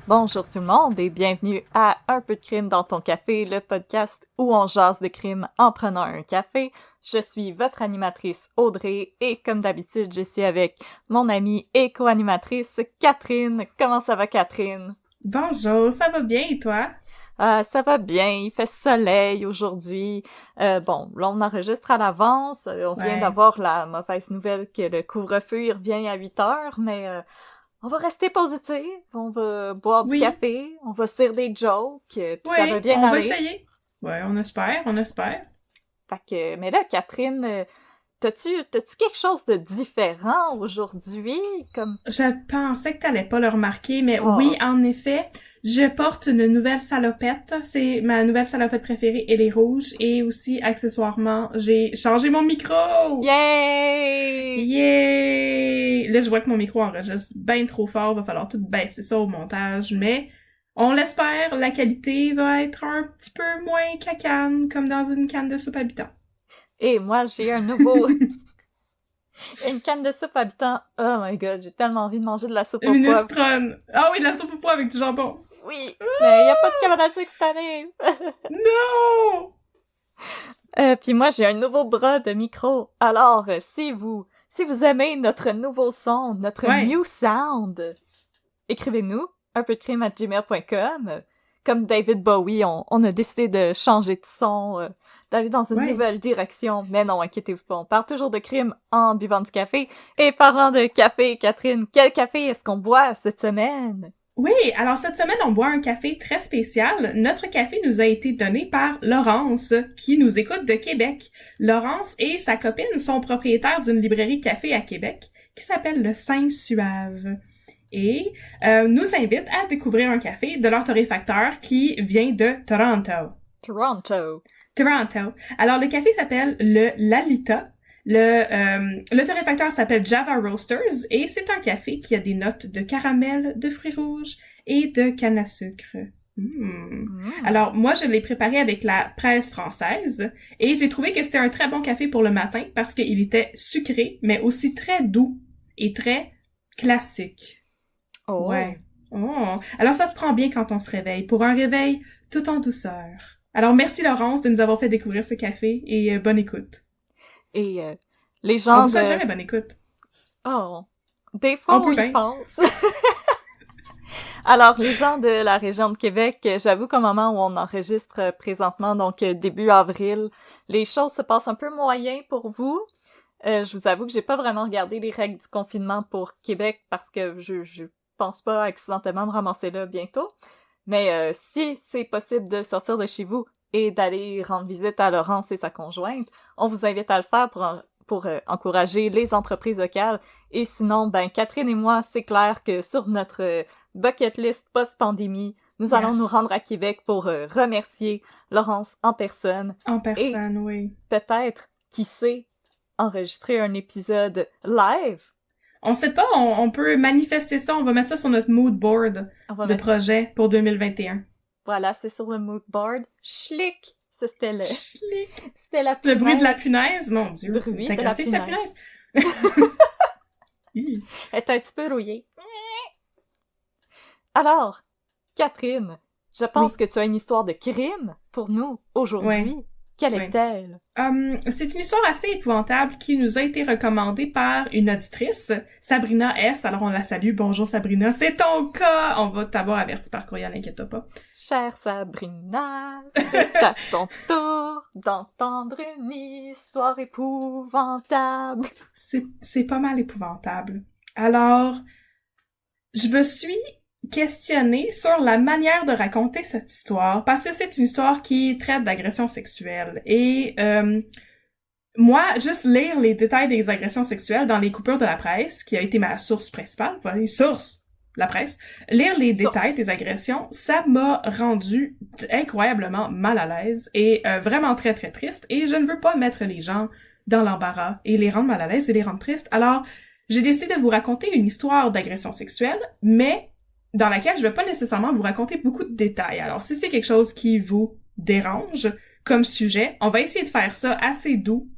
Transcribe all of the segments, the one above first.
Bonjour tout le monde et bienvenue à Un peu de crime dans ton café, le podcast où on jase de crime en prenant un café. Je suis votre animatrice Audrey et comme d'habitude, je suis avec mon amie et co-animatrice Catherine. Comment ça va, Catherine? Bonjour, ça va bien et toi? Ça va bien, il fait soleil aujourd'hui. Bon, là on enregistre à l'avance, on vient d'avoir la mauvaise nouvelle que le couvre-feu il revient à 8 heures, mais on va rester positif, on va boire du café, on va se dire des jokes, puis ça va bien aller. On va essayer. Ouais, on espère. Fait que, mais là, Catherine, t'as-tu quelque chose de différent aujourd'hui? Je pensais que t'allais pas le remarquer, mais oui, en effet, je porte une nouvelle salopette. C'est ma nouvelle salopette préférée, elle est rouge. Et aussi, accessoirement, j'ai changé mon micro! Yay! Yay! Là, je vois que mon micro enregistre bien trop fort. Va falloir tout baisser ça au montage, mais on l'espère, la qualité va être un petit peu moins cacane, comme dans une canne de soupe habitant. Et moi, j'ai un nouveau... Une canne de soupe habitant. Oh my god, j'ai tellement envie de manger de la soupe au poivre. Minestrone! Ah oui, de la soupe au poivre avec du jambon! Oui, mais y a pas de cabane à sucre cette année! Non! Puis moi, j'ai un nouveau bras de micro. Alors, si vous aimez notre nouveau son, notre new sound, écrivez-nous unpeudecrime@gmail.com. Comme David Bowie, on a décidé de changer de son, d'aller dans une nouvelle direction. Mais non, inquiétez-vous pas, on parle toujours de crime en buvant du café. Et parlant de café, Catherine, quel café est-ce qu'on boit cette semaine? Oui, alors cette semaine, on boit un café très spécial. Notre café nous a été donné par Laurence, qui nous écoute de Québec. Laurence et sa copine sont propriétaires d'une librairie café à Québec qui s'appelle le Saint-Suave. Et nous invitent à découvrir un café de leur torréfacteur qui vient de Toronto. Alors, le café s'appelle le Lalita. Le torréfacteur s'appelle Java Roasters et c'est un café qui a des notes de caramel, de fruits rouges et de canne à sucre. Alors, moi, je l'ai préparé avec la presse française et j'ai trouvé que c'était un très bon café pour le matin parce qu'il était sucré, mais aussi très doux et très classique. Oh. Ouais. Oh. Alors, ça se prend bien quand on se réveille, pour un réveil tout en douceur. Alors, merci Laurence de nous avoir fait découvrir ce café et bonne écoute. Et les gens on vous souhaite jamais bonne écoute. Oh, des fois on y pense. Alors, les gens de la région de Québec, j'avoue qu'au moment où on enregistre présentement, donc début avril, les choses se passent un peu moyen pour vous. Je vous avoue que j'ai pas vraiment regardé les règles du confinement pour Québec parce que je pense pas accidentellement me ramasser là bientôt. Mais si c'est possible de sortir de chez vous et d'aller rendre visite à Laurence et sa conjointe, on vous invite à le faire pour encourager les entreprises locales. Et sinon, ben Catherine et moi, c'est clair que sur notre bucket list post-pandémie, nous allons nous rendre à Québec pour remercier Laurence en personne. En personne, oui. Peut-être, qui sait, enregistrer un épisode live. On sait pas, on peut manifester ça, on va mettre ça sur notre mood board de projet pour 2021. Voilà, c'est sur le mood board. Schlick! Ça, c'était le... Schlick! C'était la punaise. Le bruit de la punaise, mon Dieu. Le bruit T'as de la cassé punaise. ta punaise? Elle est un petit peu rouillée. Alors, Catherine, je pense que tu as une histoire de crime pour nous aujourd'hui. Oui. Quelle est-elle? C'est une histoire assez épouvantable qui nous a été recommandée par une auditrice, Sabrina S. Alors on la salue. Bonjour Sabrina, c'est ton cas! On va t'avoir averti par courriel, inquiète-toi pas. Chère Sabrina, c'est à ton tour d'entendre une histoire épouvantable. C'est pas mal épouvantable. Alors, je me suis questionnée sur la manière de raconter cette histoire, parce que c'est une histoire qui traite d'agression sexuelle. Et moi, juste lire les détails des agressions sexuelles dans les coupures de la presse, qui a été ma source principale, la presse, lire les Source. détails des agressions, ça m'a rendu incroyablement mal à l'aise et vraiment très très triste, et je ne veux pas mettre les gens dans l'embarras et les rendre mal à l'aise et les rendre tristes. Alors, j'ai décidé de vous raconter une histoire d'agression sexuelle, mais dans laquelle je vais pas nécessairement vous raconter beaucoup de détails. Alors, si c'est quelque chose qui vous dérange comme sujet, on va essayer de faire ça assez doux.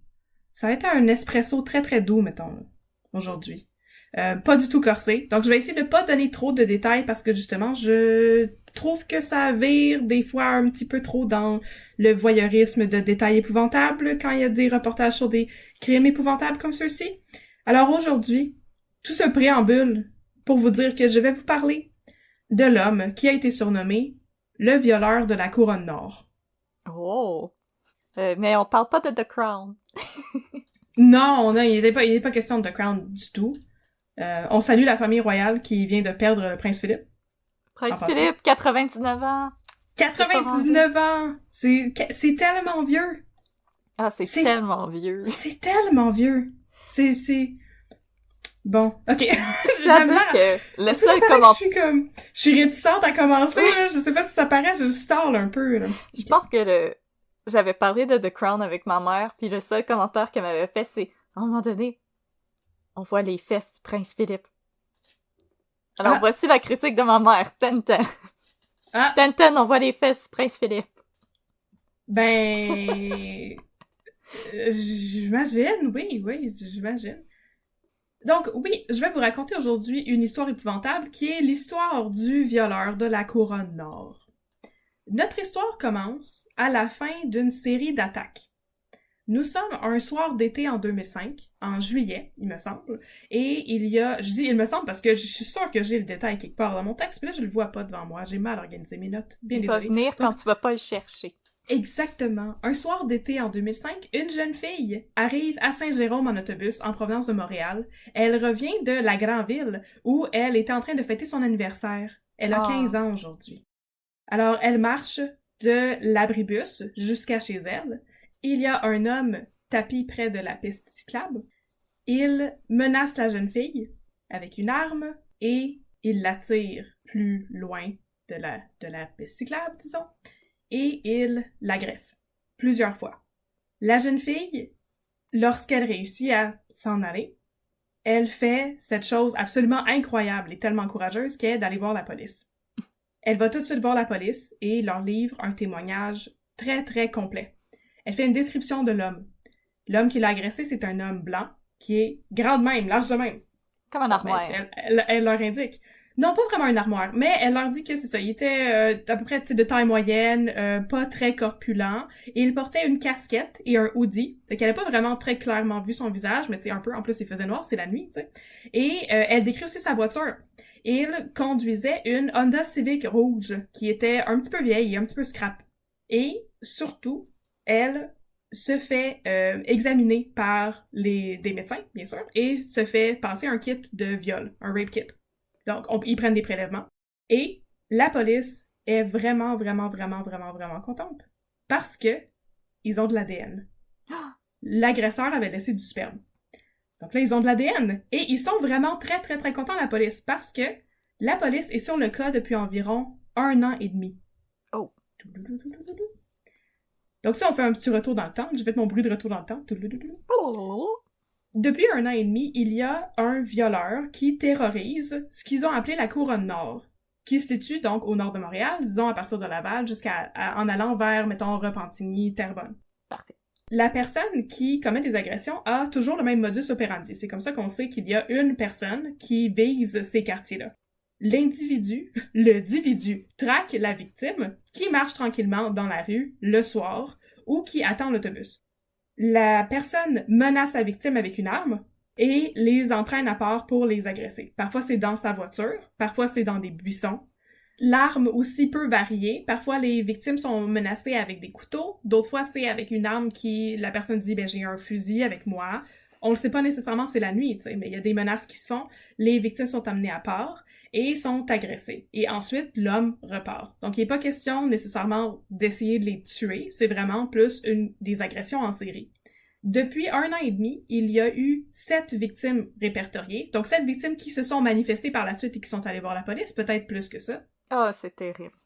Ça va être un espresso très très doux, mettons, aujourd'hui. Pas du tout corsé. Donc, je vais essayer de pas donner trop de détails parce que, justement, je trouve que ça vire des fois un petit peu trop dans le voyeurisme de détails épouvantables quand il y a des reportages sur des crimes épouvantables comme ceux-ci. Alors, aujourd'hui, tout ce préambule pour vous dire que je vais vous parler de l'homme qui a été surnommé le violeur de la couronne nord. Oh! Mais on parle pas de The Crown. Non, il n'est pas question de The Crown du tout. On salue la famille royale qui vient de perdre le prince Philippe. Prince Philippe, 99 ans! 99 ans! C'est tellement vieux! Ah, c'est tellement vieux! C'est tellement vieux! C'est... Bon, ok. J'avoue que le seul commentaire... Je suis réticente à commencer, là. Je sais pas si ça paraît, je stall un peu, là. Je pense que j'avais parlé de The Crown avec ma mère, puis le seul commentaire qu'elle m'avait fait, c'est « À un moment donné, on voit les fesses du prince Philippe. » Alors voici la critique de ma mère. Ten-ten. Ten-ten, on voit les fesses du prince Philippe. Ben... j'imagine, oui, j'imagine. Donc, oui, je vais vous raconter aujourd'hui une histoire épouvantable qui est l'histoire du violeur de la couronne nord. Notre histoire commence à la fin d'une série d'attaques. Nous sommes un soir d'été en 2005, en juillet, il me semble, et je dis il me semble parce que je suis sûre que j'ai le détail quelque part dans mon texte, mais là je le vois pas devant moi, j'ai mal organisé mes notes, bien désolé. Il va venir quand tu vas pas le chercher. Exactement. Un soir d'été en 2005, une jeune fille arrive à Saint-Jérôme en autobus en provenance de Montréal. Elle revient de la Grand'Ville où elle était en train de fêter son anniversaire. Elle a 15 ans aujourd'hui. Alors, elle marche de l'abribus jusqu'à chez elle. Il y a un homme tapi près de la piste cyclable. Il menace la jeune fille avec une arme et il la tire plus loin de la piste cyclable, disons. Et il l'agresse plusieurs fois. La jeune fille, lorsqu'elle réussit à s'en aller, elle fait cette chose absolument incroyable et tellement courageuse qu'est d'aller voir la police. Elle va tout de suite voir la police et leur livre un témoignage très très complet. Elle fait une description de l'homme. L'homme qui l'a agressé, c'est un homme blanc qui est grand de même, large de même. Comme un armoire. Elle leur indique. Non, pas vraiment une armoire, mais elle leur dit que c'est ça. Il était à peu près de taille moyenne, pas très corpulent, et il portait une casquette et un hoodie. Fait qu'elle n'a pas vraiment très clairement vu son visage, mais tu sais, un peu, en plus il faisait noir, c'est la nuit, tu sais. Et elle décrit aussi sa voiture. Il conduisait une Honda Civic rouge, qui était un petit peu vieille et un petit peu scrap. Et, surtout, elle se fait examiner par des médecins, bien sûr, et se fait passer un kit de viol, un rape kit. Donc, ils prennent des prélèvements. Et la police est vraiment, vraiment, vraiment, vraiment, vraiment contente. Parce que ils ont de l'ADN. L'agresseur avait laissé du sperme. Donc là, ils ont de l'ADN. Et ils sont vraiment très, très, très contents, la police, parce que la police est sur le cas depuis environ 1 an et demi. Oh. Donc ça, on fait un petit retour dans le temps. Je vais mettre mon bruit de retour dans le temps. Depuis 1 an et demi, il y a un violeur qui terrorise ce qu'ils ont appelé la couronne nord, qui se situe donc au nord de Montréal, disons à partir de Laval, en allant vers, mettons, Repentigny, Terrebonne. Parfait. La personne qui commet des agressions a toujours le même modus operandi. C'est comme ça qu'on sait qu'il y a une personne qui vise ces quartiers-là. Le dividu, traque la victime qui marche tranquillement dans la rue le soir ou qui attend l'autobus. La personne menace la victime avec une arme et les entraîne à part pour les agresser. Parfois, c'est dans sa voiture, parfois, c'est dans des buissons. L'arme aussi peut varier. Parfois, les victimes sont menacées avec des couteaux. D'autres fois, c'est avec une arme la personne dit « j'ai un fusil avec moi ». On le sait pas nécessairement, c'est la nuit, tu sais, mais il y a des menaces qui se font. Les victimes sont amenées à part et sont agressées. Et ensuite, l'homme repart. Donc, il n'est pas question nécessairement d'essayer de les tuer. C'est vraiment plus des agressions en série. Depuis 1 an et demi, il y a eu 7 victimes répertoriées. Donc 7 victimes qui se sont manifestées par la suite et qui sont allées voir la police, peut-être plus que ça. Ah, c'est terrible.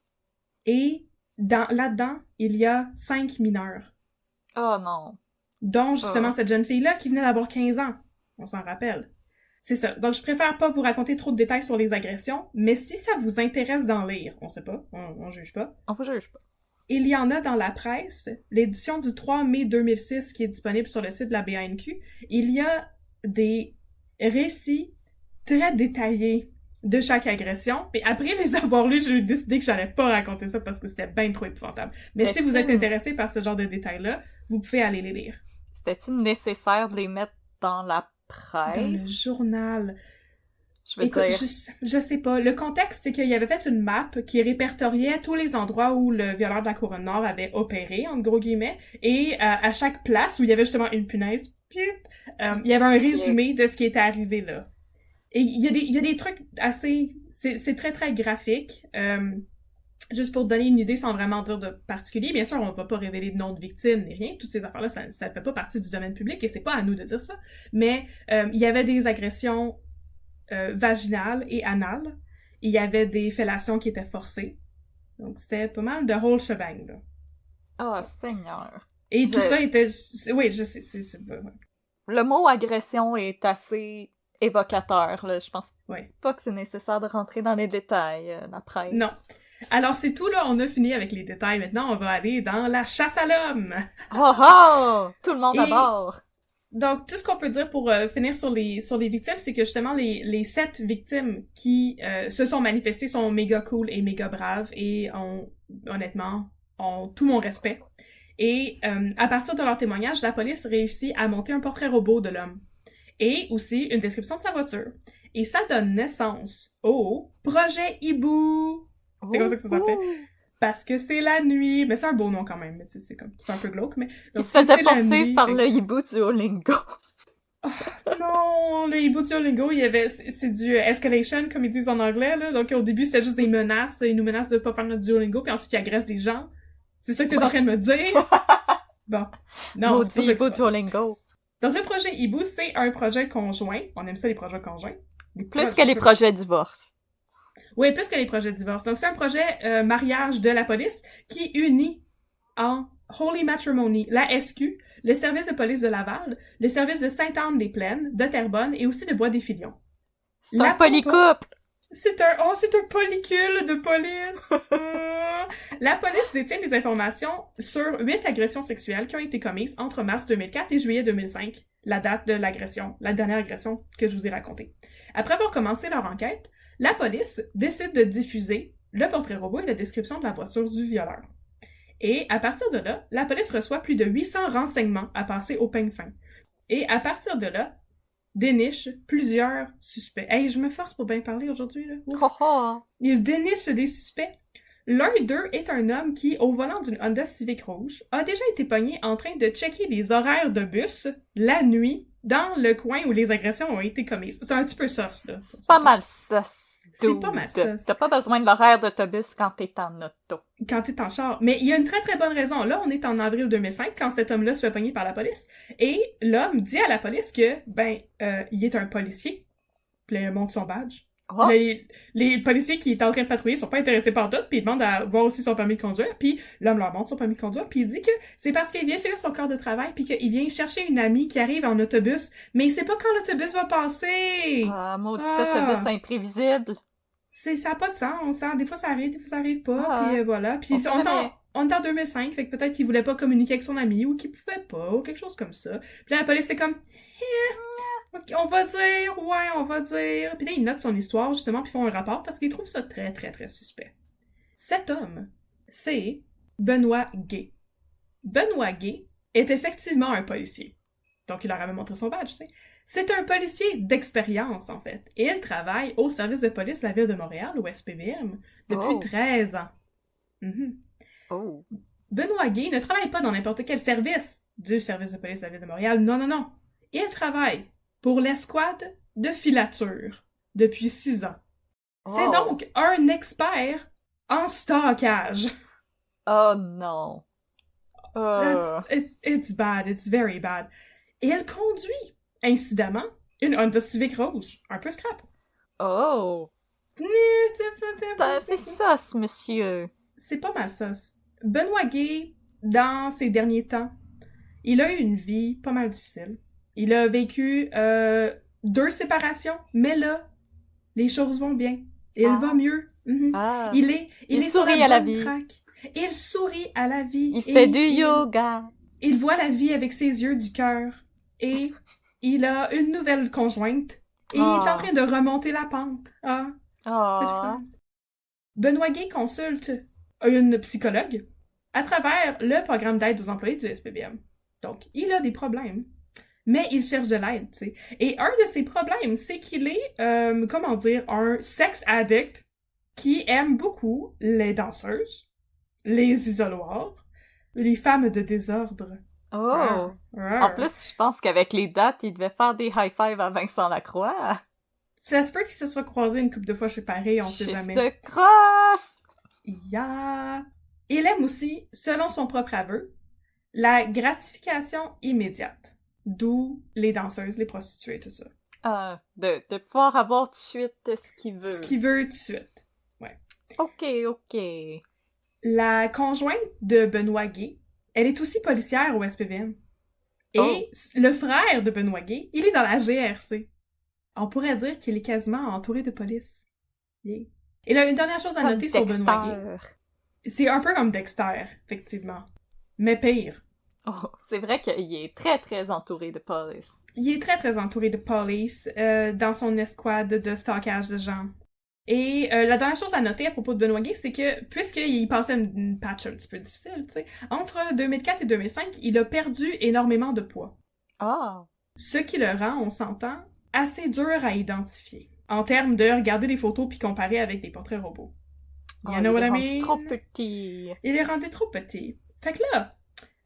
Et là-dedans, il y a 5 mineurs. Oh non. Dont justement cette jeune fille-là qui venait d'avoir 15 ans. On s'en rappelle. C'est ça. Donc je préfère pas vous raconter trop de détails sur les agressions, mais si ça vous intéresse d'en lire, on sait pas, on juge pas. On vous juge pas. Il y en a dans la presse, l'édition du 3 mai 2006 qui est disponible sur le site de la BANQ. Il y a des récits très détaillés de chaque agression. Et après les avoir lus, j'ai décidé que j'allais pas raconter ça parce que c'était bien trop épouvantable. Mais si vous êtes intéressé par ce genre de détails-là, vous pouvez aller les lire. C'était-il nécessaire de les mettre dans la presse? Dans le journal. Écoute, je sais pas. Le contexte, c'est qu'il y avait fait une map qui répertoriait tous les endroits où le violeur de la Couronne Nord avait opéré, en gros guillemets, et à chaque place où il y avait justement une punaise, il y avait un résumé de ce qui était arrivé là. Et il y a des trucs assez... C'est très, très graphique. Juste pour te donner une idée sans vraiment dire de particulier, bien sûr, on va pas révéler de nom de victime ni rien. Toutes ces affaires-là, ça fait pas partie du domaine public et c'est pas à nous de dire ça. Mais il y avait des agressions vaginales et anales. Il y avait des fellations qui étaient forcées. Donc c'était pas mal de whole shebang, là. Oh, Seigneur. Et tout ça était... Oui, je sais, c'est... Ouais. Le mot agression est assez évocateur, là. Je pense pas que c'est nécessaire de rentrer dans les détails, la presse. Non. Alors, c'est tout, là, on a fini avec les détails. Maintenant, on va aller dans la chasse à l'homme! Oh oh! Tout le monde à bord! Donc, tout ce qu'on peut dire pour finir sur les victimes, c'est que justement, les 7 victimes qui se sont manifestées sont méga cool et méga braves et honnêtement, ont tout mon respect. Et à partir de leur témoignage, la police réussit à monter un portrait robot de l'homme. Et aussi une description de sa voiture. Et ça donne naissance au projet Hibou! C'est comme ça que ça s'appelait. Parce que c'est la nuit. Mais c'est un beau nom quand même. Mais c'est un peu glauque, mais... Donc, il se faisait poursuivre par le hibou Duolingo. Oh, non, le hibou Duolingo, c'est du escalation, comme ils disent en anglais, là. Donc, au début, c'était juste des menaces. Ils nous menacent de pas faire notre Duolingo, puis ensuite, ils agressent des gens. C'est ça que t'es en train de me dire? Bon. Non, maudit hibou Duolingo. Donc, le projet Hibou, c'est un projet conjoint. On aime ça, les projets conjoints. Plus que les projets divorce. Oui, plus que les projets de divorce. Donc, c'est un projet mariage de la police qui unit en Holy Matrimony la SQ, le service de police de Laval, le service de Sainte-Anne-des-Plaines, de Terrebonne et aussi de Bois-des-Filions. C'est un polycouple! C'est un polycule de police! La police détient des informations sur 8 agressions sexuelles qui ont été commises entre mars 2004 et juillet 2005, la date de l'agression, la dernière agression que je vous ai racontée. Après avoir commencé leur enquête, la police décide de diffuser le portrait robot et la description de la voiture du violeur. Et à partir de là, la police reçoit plus de 800 renseignements à passer au peigne fin. Et à partir de là, déniche plusieurs suspects. Hey, je me force pour bien parler aujourd'hui, là. Il déniche des suspects. L'un d'eux est un homme qui, au volant d'une Honda Civic rouge, a déjà été pogné en train de checker les horaires de bus la nuit dans le coin où les agressions ont été commises. C'est un petit peu sauce, là. C'est pas mal sauce. C'est pas mal sauce. T'as pas besoin de l'horaire d'autobus quand t'es en auto. Quand t'es en char. Mais il y a une très très bonne raison. Là, on est en avril 2005 quand cet homme-là se fait pogner par la police. Et l'homme dit à la police que, il est un policier. Puis là, il montre son badge. Oh. Les policiers qui étaient en train de patrouiller sont pas intéressés par tout, puis ils demandent à voir aussi son permis de conduire, puis l'homme leur montre son permis de conduire, puis il dit que c'est parce qu'il vient finir son corps de travail, puis qu'il vient chercher une amie qui arrive en autobus, mais il sait pas quand l'autobus va passer! Ah, maudit autobus imprévisible! Ça a pas de sens, hein? Des fois ça arrive pas, puis voilà. Puis on est en 2005, fait que peut-être qu'il voulait pas communiquer avec son ami, ou qu'il pouvait pas, ou quelque chose comme ça. Puis là, la police, c'est comme... Okay, on va dire. Puis là, ils notent son histoire, justement, puis font un rapport, parce qu'ils trouvent ça très, très, très suspect. Cet homme, c'est Benoît Gay. Benoît Gay est effectivement un policier. Donc, il leur avait montré son badge, tu sais. C'est un policier d'expérience, en fait. Et il travaille au service de police de la Ville de Montréal, au SPVM, depuis 13 ans. Mm-hmm. Oh. Benoît Gay ne travaille pas dans n'importe quel service du service de police de la Ville de Montréal. Non. Il travaille pour l'escouade de filature depuis 6 ans. Oh. C'est donc un expert en stockage. Oh non. Oh. It's bad, it's very bad. Et elle conduit, incidemment, une Honda Civic rouge, un peu scrap. Oh. C'est ça, ce monsieur. C'est pas mal ça. Benoît Gay, dans ses derniers temps, il a eu une vie pas mal difficile. Il a vécu 2 séparations, mais là, les choses vont bien. Il va mieux. Ah. Il est sourit à la vie. Il sourit à la vie. Il fait du yoga. Il voit la vie avec ses yeux du cœur. Et il a une nouvelle conjointe. Et il est en train de remonter la pente. Ah, c'est le fun. Benoît Gay consulte une psychologue à travers le programme d'aide aux employés du SPVM. Donc, il a des problèmes. Mais il cherche de l'aide, tu sais. Et un de ses problèmes, c'est qu'il est, un sex addict qui aime beaucoup les danseuses, les isoloirs, les femmes de désordre. Oh! En plus, je pense qu'avec les dates, il devait faire des high-fives à Vincent Lacroix. Ça se peut qu'il se soit croisé une couple de fois chez Paris, on sait jamais. De crosse! Yeah! Il aime aussi, selon son propre aveu, la gratification immédiate. D'où les danseuses, les prostituées, tout ça. De pouvoir avoir tout de suite ce qu'il veut. Ce qu'il veut tout de suite. Ouais. Ok. La conjointe de Benoît Gay, elle est aussi policière au SPVM. Et le frère de Benoît Gay, il est dans la GRC. On pourrait dire qu'il est quasiment entouré de police. Yeah. Et là, une dernière chose à noter sur Benoît Gay. C'est un peu comme Dexter, effectivement. Mais pire. Oh, c'est vrai qu'il est très, très entouré de police. Il est très, très entouré de police dans son escouade de stockage de gens. Et la dernière chose à noter à propos de Benoît Gay, c'est que, puisqu'il passait une patch un petit peu difficile, tu sais, entre 2004 et 2005, il a perdu énormément de poids. Ce qui le rend, on s'entend, assez dur à identifier. En termes de regarder des photos puis comparer avec des portraits robots. Il est rendu trop petit. Il est rendu trop petit. Fait que là,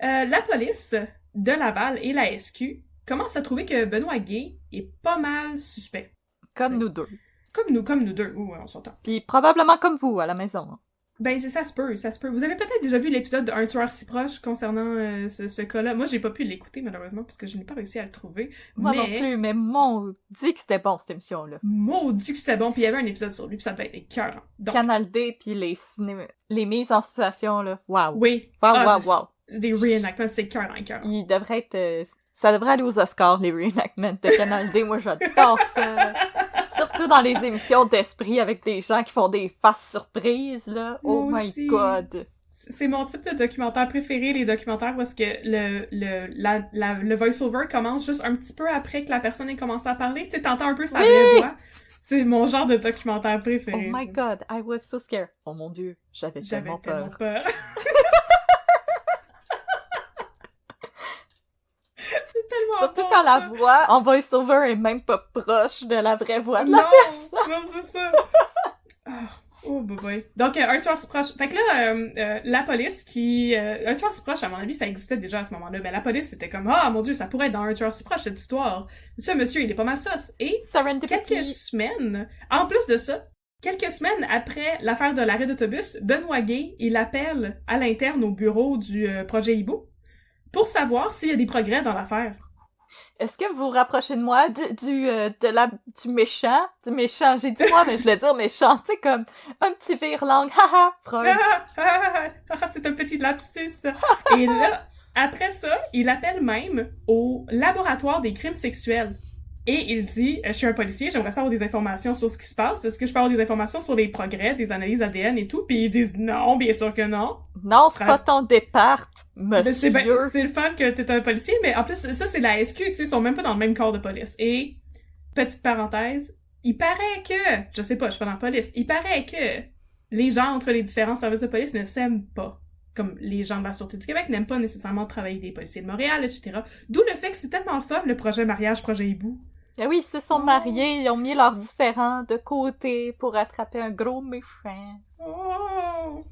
la police de Laval et la SQ commencent à trouver que Benoît Gay est pas mal suspect. Comme nous deux. Comme nous deux, oui, on s'entend. Puis probablement comme vous, à la maison. Ben, ça se peut. Vous avez peut-être déjà vu l'épisode de Un tueur si proche concernant ce cas-là. Moi, j'ai pas pu l'écouter, malheureusement, parce que je n'ai pas réussi à le trouver. Moi non plus, mais maudit que c'était bon, cette émission-là. Maudit que c'était bon, puis il y avait un épisode sur lui, puis ça devait être écœurant. Donc... Canal D, puis les mises en situation, là, waouh. Oui. Wow. Des reenactments, c'est écœurant. Il devrait être... ça devrait aller aux Oscars, les reenactments de Canal D. Moi, j'adore ça. Surtout dans les émissions d'esprit avec des gens qui font des faces surprises, là. Oh my god! C'est mon type de documentaire préféré, les documentaires où est-ce que le voice-over commence juste un petit peu après que la personne ait commencé à parler. Tu sais, t'entends un peu sa vraie voix. C'est mon genre de documentaire préféré. Oh my god, I was so scared. Oh mon dieu, j'avais tellement peur. Surtout quand la voix en voice-over est même pas proche de la vraie voix de la personne. Non, c'est ça. Oh, boy. Donc, un tueur si proche. Fait que là, la police qui... un tueur si proche, à mon avis, ça existait déjà à ce moment-là. Mais la police, c'était comme, mon dieu, ça pourrait être dans un tueur si proche, cette histoire. Ce monsieur, il est pas mal sauce. Et quelques semaines, en plus de ça, quelques semaines après l'affaire de l'arrêt d'autobus, Benoît Gay, il appelle à l'interne au bureau du projet Hibou pour savoir s'il y a des progrès dans l'affaire. Est-ce que vous vous rapprochez de moi du méchant, j'ai dit moi, mais je voulais dire méchant, tu sais, comme un petit vire-langue, haha, Freud. C'est un petit lapsus. Et là, après ça, il appelle même au laboratoire des crimes sexuels. Et il dit, je suis un policier, j'aimerais savoir des informations sur ce qui se passe. Est-ce que je peux avoir des informations sur les progrès, des analyses ADN et tout? Puis ils disent, non, bien sûr que non. Non, c'est pas ton départ, monsieur. C'est le fun que t'es un policier, mais en plus, ça, c'est la SQ, tu sais, ils sont même pas dans le même corps de police. Et, petite parenthèse, il paraît que, je sais pas, je suis pas dans la police, il paraît que les gens entre les différents services de police ne s'aiment pas. Comme les gens de la Sûreté du Québec n'aiment pas nécessairement travailler avec des policiers de Montréal, etc. D'où le fait que c'est tellement le fun, le projet mariage, projet hibou. Eh oui, ils se sont mariés, ils ont mis leurs différends de côté pour attraper un gros méchant. Oh.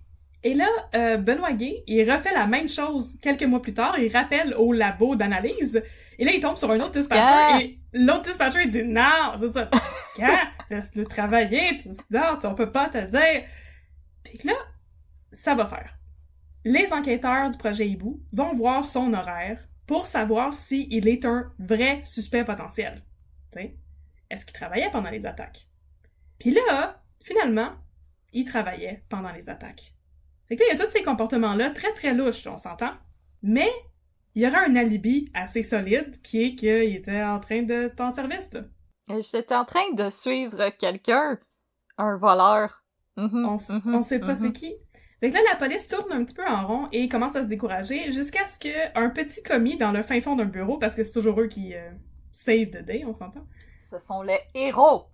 Et là, Benoît Gay, il refait la même chose quelques mois plus tard, il rappelle au labo d'analyse, et là, il tombe sur un autre dispatcher, et l'autre dispatcher, il dit « Non, c'est ça, laisse-le travailler, non, on peut pas te dire. » Puis là, ça va faire. les enquêteurs du projet Hibou vont voir son horaire pour savoir s'il est un vrai suspect potentiel. T'sais, est-ce qu'il travaillait pendant les attaques? Puis là, finalement, il travaillait pendant les attaques. Fait que là, il y a tous ces comportements-là très très louches, on s'entend. Mais il y aura un alibi assez solide qui est qu'il était en train de t'en service, là. J'étais en train de suivre quelqu'un, un voleur. On sait pas c'est qui. Fait que là, la police tourne un petit peu en rond et commence à se décourager jusqu'à ce qu'un petit commis dans le fin fond d'un bureau, parce que c'est toujours eux qui save the day, on s'entend. Ce sont les héros!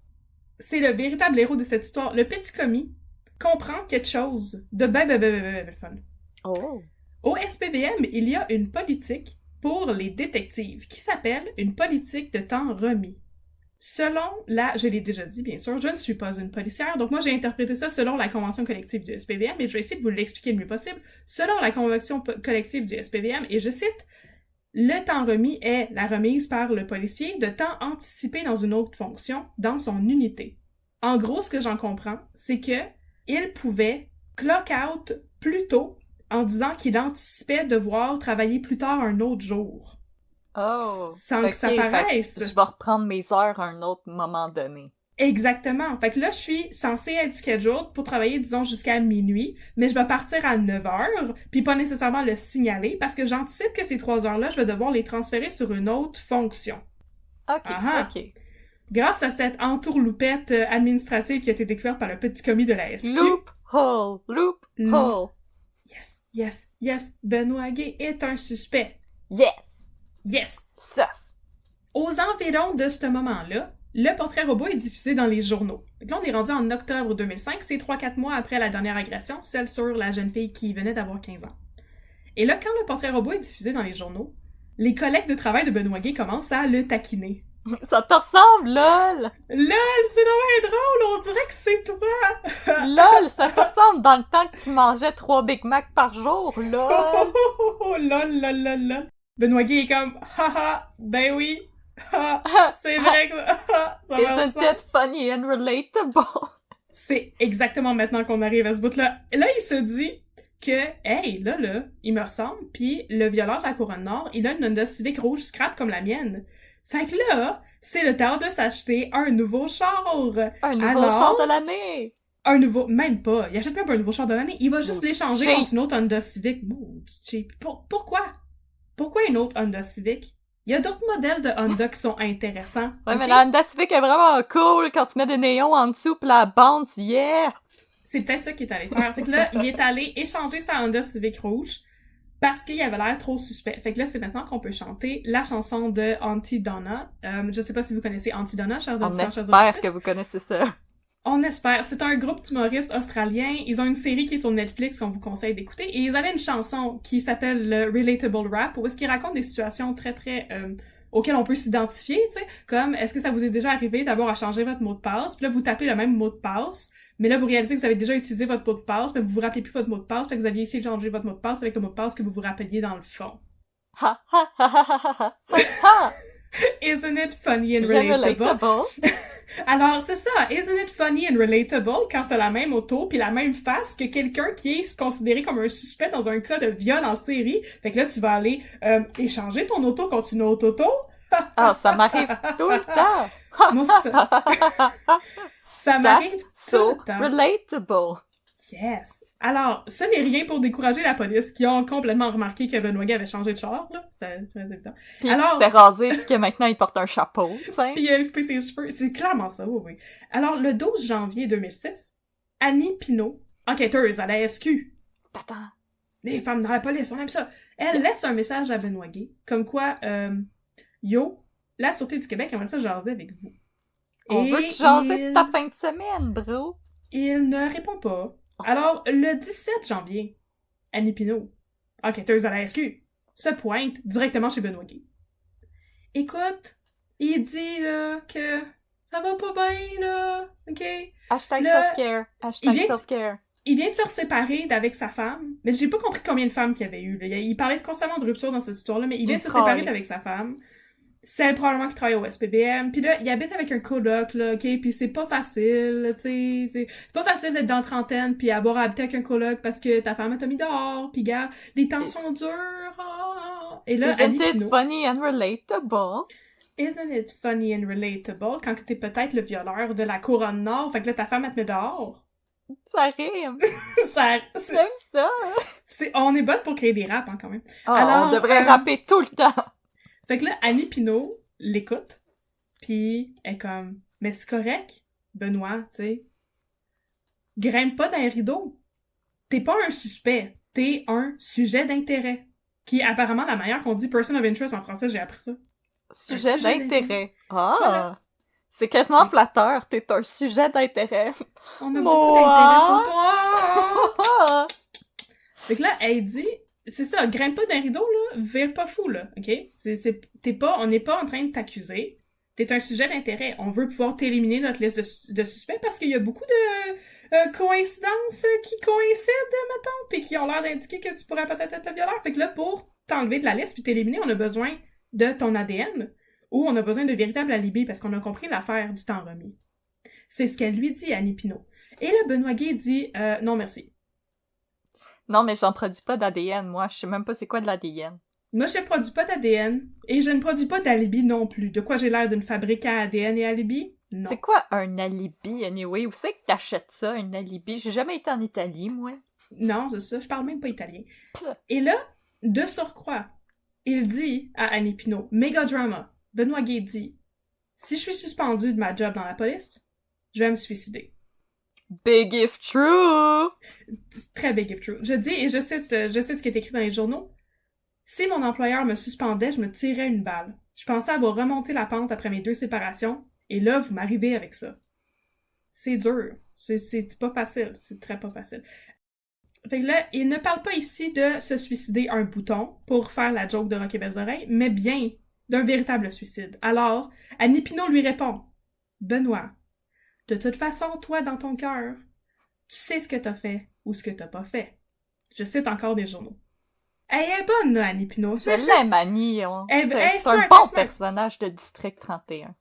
C'est le véritable héros de cette histoire. Le petit commis comprend quelque chose de ben fun. Oh! Au SPVM, il y a une politique pour les détectives qui s'appelle une politique de temps remis. Selon je l'ai déjà dit bien sûr, je ne suis pas une policière, donc moi j'ai interprété ça selon la convention collective du SPVM et je vais essayer de vous l'expliquer le mieux possible. Selon la convention collective du SPVM, et je cite, le temps remis est la remise par le policier de temps anticipé dans une autre fonction dans son unité. En gros, ce que j'en comprends, c'est que il pouvait clock out plus tôt en disant qu'il anticipait devoir travailler plus tard un autre jour. Oh! Sans que ça paraisse. Je vais reprendre mes heures à un autre moment donné. Exactement. Fait que là, je suis censée être scheduled pour travailler, disons, jusqu'à minuit, mais je vais partir à 9h, puis pas nécessairement le signaler, parce que j'anticipe que ces 3 heures-là, je vais devoir les transférer sur une autre fonction. OK. Grâce à cette entourloupette administrative qui a été découverte par le petit commis de la SQ. Loophole! Yes. Benoît Gay est un suspect. Yes! Sus! Aux environs de ce moment-là, le portrait robot est diffusé dans les journaux. Donc là, on est rendu en octobre 2005, c'est 3-4 mois après la dernière agression, celle sur la jeune fille qui venait d'avoir 15 ans. Et là, quand le portrait robot est diffusé dans les journaux, les collègues de travail de Benoît Gay commencent à le taquiner. Ça te ressemble, lol! Lol, c'est vraiment drôle, on dirait que c'est toi! Lol, ça te ressemble dans le temps que tu mangeais 3 Big Mac par jour, lol! Lol. Benoît Gay est comme, haha, ben oui, c'est vrai que ça Isn't it funny and relatable? C'est exactement maintenant qu'on arrive à ce bout-là. Là, il se dit que, hey, là, il me ressemble, puis le violeur de la Couronne Nord, il a une Honda Civic rouge scrap comme la mienne. Fait que là, c'est le temps de s'acheter un nouveau char. Un nouveau char de l'année! Même pas. Il achète même pas un nouveau char de l'année. Il va juste l'échanger contre une autre Honda Civic. Cheap. Pourquoi? Pourquoi une autre Honda Civic? Il y a d'autres modèles de Honda qui sont intéressants. Ouais, okay? Mais la Honda Civic est vraiment cool quand tu mets des néons en dessous pis la bande, yeah! C'est peut-être ça qu'il est allé faire. Fait que là, il est allé échanger sa Honda Civic rouge parce qu'il avait l'air trop suspect. Fait que là, c'est maintenant qu'on peut chanter la chanson de Auntie Donna. Je sais pas si vous connaissez Auntie Donna, chers auditeurs, chers auditrices. On espère que vous connaissez ça. On espère. C'est un groupe d'humoristes australiens. Ils ont une série qui est sur Netflix qu'on vous conseille d'écouter. Et ils avaient une chanson qui s'appelle le Relatable Rap, où est-ce qu'ils racontent des situations très, très... auxquelles on peut s'identifier, tu sais. Comme, est-ce que ça vous est déjà arrivé d'avoir à changer votre mot de passe? Puis là, vous tapez le même mot de passe. Mais là, vous réalisez que vous avez déjà utilisé votre mot de passe, mais vous vous rappelez plus votre mot de passe, fait que vous aviez essayé de changer votre mot de passe avec le mot de passe que vous vous rappeliez dans le fond. Isn't it funny and relatable? Alors, c'est ça. Isn't it funny and relatable quand t'as la même auto pis la même face que quelqu'un qui est considéré comme un suspect dans un cas de viol en série? Fait que là, tu vas aller échanger ton auto contre une autre auto. Ça m'arrive tout le temps. Moi, ça. Ça m'arrive tout le temps. Relatable. Yes. Alors, ce n'est rien pour décourager la police qui ont complètement remarqué que Benoît Gay avait changé de char, là. C'est très évident. Puis qu'il s'était rasé puis que maintenant il porte un chapeau, tu sais. Puis il a coupé ses cheveux. C'est clairement ça, oui. Alors, le 12 janvier 2006, Annie Pinault, enquêteuse à la SQ. Attends. Les femmes dans la police, on aime ça. Elle laisse un message à Benoît Gay, comme quoi, yo, la Sûreté du Québec aimerait ça jaser avec vous. On veut te jaser de ta fin de semaine, bro. Il ne répond pas. Alors, le 17 janvier, Annie Pinault, enquêteuse à la SQ, se pointe directement chez Benoît Gay. Écoute, il dit, là, que ça va pas bien, là, OK? Hashtag self-care. Hashtag self-care. Il vient de se séparer d'avec sa femme, mais j'ai pas compris combien de femmes qu'il y avait eu, là. Il parlait constamment de rupture dans cette histoire-là, mais il vient de se séparer d'avec sa femme. celle probablement qui travaille au SPBM, puis là, il habite avec un coloc, là, ok, puis c'est pas facile, tu sais, c'est pas facile d'être dans la trentaine, puis avoir à habiter avec un coloc parce que ta femme t'a mis dehors, puis gars, les temps sont durs, ah. Et là, Isn't Annie it Pinault, funny and relatable? isn't it funny and relatable quand t'es peut-être le violeur de la couronne nord, fait que là, ta femme te met dehors? Ça rime! Ça, J'aime ça! on est bonne pour créer des raps, hein, quand même. Oh, Alors, on devrait rapper tout le temps! Fait que là, Annie Pinault l'écoute, puis elle est comme, mais c'est correct, Benoît, tu sais. Grimpe pas dans les rideaux. T'es pas un suspect, t'es un sujet d'intérêt. Qui est apparemment la manière qu'on dit person of interest en français, j'ai appris ça. Sujet d'intérêt. Ah! Voilà. C'est quasiment flatteur, t'es un sujet d'intérêt. On a beaucoup d'intérêt pour toi! Ah! Fait que là, elle dit, c'est ça, grimpe pas d'un rideau, là, vire pas fou, là, ok? On n'est pas en train de t'accuser. T'es un sujet d'intérêt. On veut pouvoir t'éliminer de notre liste de suspects parce qu'il y a beaucoup de coïncidences qui coïncident, mettons, puis qui ont l'air d'indiquer que tu pourrais peut-être être le violeur. Fait que là, pour t'enlever de la liste puis t'éliminer, on a besoin de ton ADN ou on a besoin de véritables alibis parce qu'on a compris l'affaire du temps remis. C'est ce qu'elle lui dit à Annie Pinault. Et là, Benoît Gay dit « Non, merci ». Non, mais j'en produis pas d'ADN, moi. Je sais même pas c'est quoi de l'ADN. Moi, je ne produis pas d'ADN et je ne produis pas d'alibi non plus. De quoi j'ai l'air d'une fabrique à ADN et alibi? Non. C'est quoi un alibi, anyway? Où c'est que t'achètes ça, un alibi? J'ai jamais été en Italie, moi. Non, c'est ça, je parle même pas italien. Et là, de surcroît, il dit à Annie Pinault, méga drama, Benoît Gay dit, si je suis suspendu de ma job dans la police, je vais me suicider. Big if true! C'est très big if true. Je dis, et je cite ce qui est écrit dans les journaux, si mon employeur me suspendait, je me tirais une balle. Je pensais avoir remonté la pente après mes 2 séparations, et là, vous m'arrivez avec ça. C'est dur. C'est pas facile. C'est très pas facile. Fait que là, il ne parle pas ici de se suicider un bouton pour faire la joke de Rock et Belles Oreilles, mais bien d'un véritable suicide. Alors, Annie Pinault lui répond, Benoît, de toute façon, toi, dans ton cœur, tu sais ce que t'as fait ou ce que t'as pas fait. Je cite encore des journaux. Elle est bonne, là, Annie Pinault. Je l'aime, Annie. C'est un bon personnage de District 31.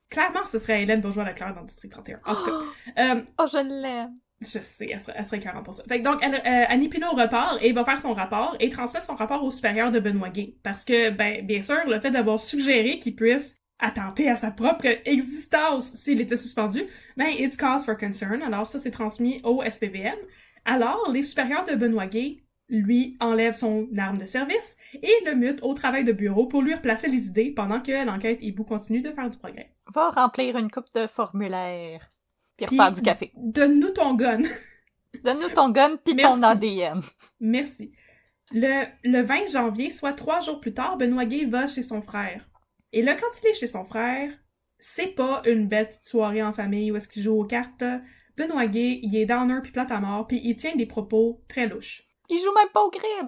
Clairement, ce serait Hélène Bourgeois-Leclerc dans District 31. En tout cas. Oh, je l'aime. Je sais, elle serait 40 pour ça. Fait que donc, Annie Pinault repart et va faire son rapport et transmet son rapport au supérieur de Benoît Gay. Parce que, ben, bien sûr, le fait d'avoir suggéré qu'il puisse attenter à sa propre existence s'il était suspendu, ben, it's cause for concern. Alors, ça, c'est transmis au SPVM. Alors, les supérieurs de Benoît Gay lui enlèvent son arme de service et le mutent au travail de bureau pour lui replacer les idées pendant que l'enquête hibou continue de faire du progrès. Va remplir une coupe de formulaire. Puis refaire du café. Donne-nous ton gun. Donne-nous ton gun pis ton ADN. Merci. Le 20 janvier, soit 3 jours plus tard, Benoît Gay va chez son frère. Et là, quand il est chez son frère, c'est pas une belle petite soirée en famille où est-ce qu'il joue aux cartes, là. Benoît Gay, il est downer puis plate à mort, puis il tient des propos très louches. Il joue même pas au crib.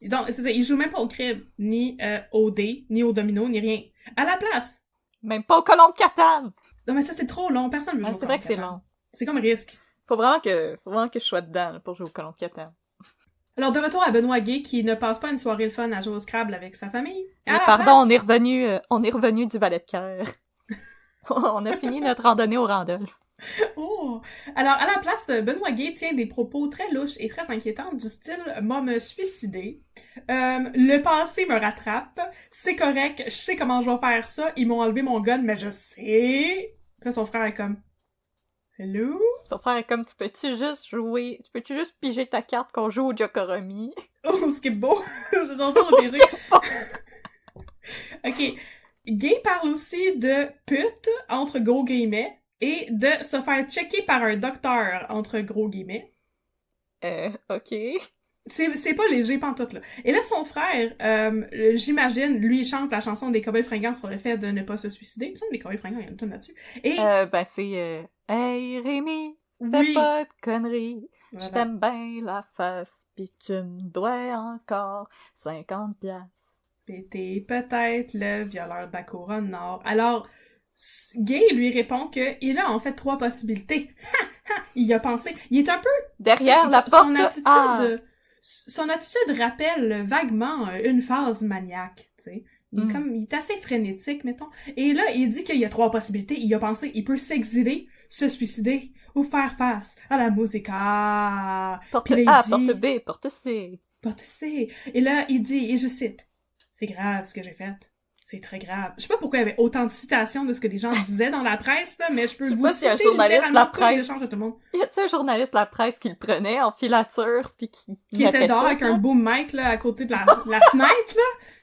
Donc, c'est ça, il joue même pas au crib, ni au dé, ni au domino, ni rien. À la place. Même pas au colon de Catane. Non, mais ça, c'est trop long, personne veut jouer au c'est vrai que c'est long. C'est comme un risque. Faut vraiment que je sois dedans là, pour jouer au colon de Catane. Alors, de retour à Benoît Gay, qui ne passe pas une soirée le fun à jouer au Scrabble avec sa famille. Pardon, on est revenu du valet de cœur. On a fini notre randonnée au Randolph. Oh! Alors, à la place, Benoît Gay tient des propos très louches et très inquiétants du style « m'a me suicider »,« le passé me rattrape »,« c'est correct, je sais comment je vais faire ça, ils m'ont enlevé mon gun, mais je sais... » Puis là, son frère est comme « Hello? » Son frère est comme « Tu peux-tu juste piger ta carte qu'on joue au Jokoromi? » Oh, ce qui est beau! C'est son tour de piger. Ok. Gay parle aussi de « pute » entre gros guillemets, et de se faire checker par un docteur, entre gros guillemets. Ok. C'est pas léger pantoute, là. Et là, son frère, j'imagine, lui, il chante la chanson des Cowboys fringants sur le fait de ne pas se suicider. Il me semble que les Cowboys fringants, il y a une tonne là-dessus. Et... c'est... Hey, Rémi, fais oui. pas de conneries. Voilà. Je t'aime bien la face, pis tu me dois encore 50 piastres. Pis t'es peut-être le violeur de la couronne nord. Alors... Gay lui répond que il a en fait 3 possibilités. Il y a pensé. Il est un peu derrière la porte. Son attitude rappelle vaguement une phase maniaque, tu sais. Il est assez frénétique, mettons. Et là, il dit qu'il y a 3 possibilités. Il a pensé, il peut s'exiler, se suicider, ou faire face à la musique. Porte Puis là, A, il dit, porte B, porte C. porte C. Et là, il dit, et je cite, c'est grave ce que j'ai fait. C'est très grave. Je sais pas pourquoi il y avait autant de citations de ce que les gens disaient dans la presse, là, mais je peux vous citer littéralement tous les échanges de tout le monde. Y a-t-il un journaliste de la presse qui le prenait en filature puis qui était dehors avec un boom mic, là, à côté de la fenêtre, là,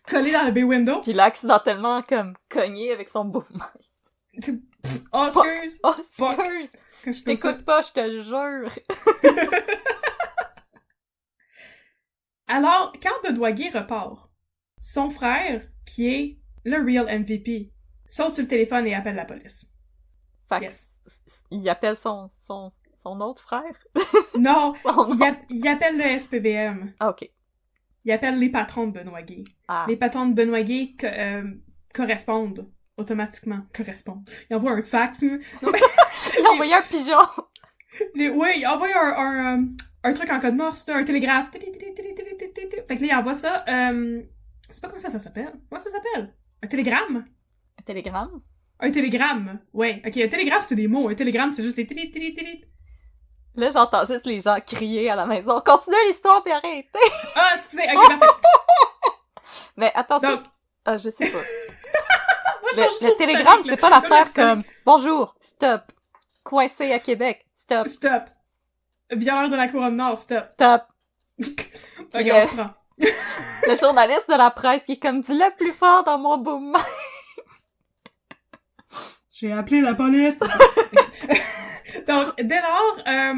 collé dans le bay window. Puis là, accidentellement, comme, cogné avec son boom mic. Oh, excuse! Oh, excuse! Je t'écoute pas, je te le jure! Alors, quand Bedoyer repart, son frère, qui est le real MVP, saute sur le téléphone et appelle la police. Fait que il appelle son autre frère? Non, il appelle le SPVM. Ah, ok. Il appelle les patrons de Benoît Gay. Ah. Les patrons de Benoît Gay correspondent automatiquement. Correspondent. Il envoie un fax. Il a envoyé un pigeon! Oui, il envoie un truc en code morse, un télégraphe. Fait que là, il envoie ça. C'est pas comme ça s'appelle. Comment ça s'appelle? Un télégramme? Un télégramme? Un télégramme. Ouais. Ok, un télégraphe, c'est des mots. Un télégramme, c'est juste des Là, j'entends juste les gens crier à la maison. Continue l'histoire puis arrêtez! Ah, excusez. Ok, parfait. Mais attends, donc... Ah, je sais pas. Le télégramme, c'est pas l'affaire comme « Bonjour, stop. Coincé à Québec, stop. » Stop. Violeur de la Couronne Nord, stop. Stop. Ok, on prend. Le journaliste de la presse qui est comme « Dis-le plus fort dans mon boom. » J'ai appelé la police. Donc, dès lors,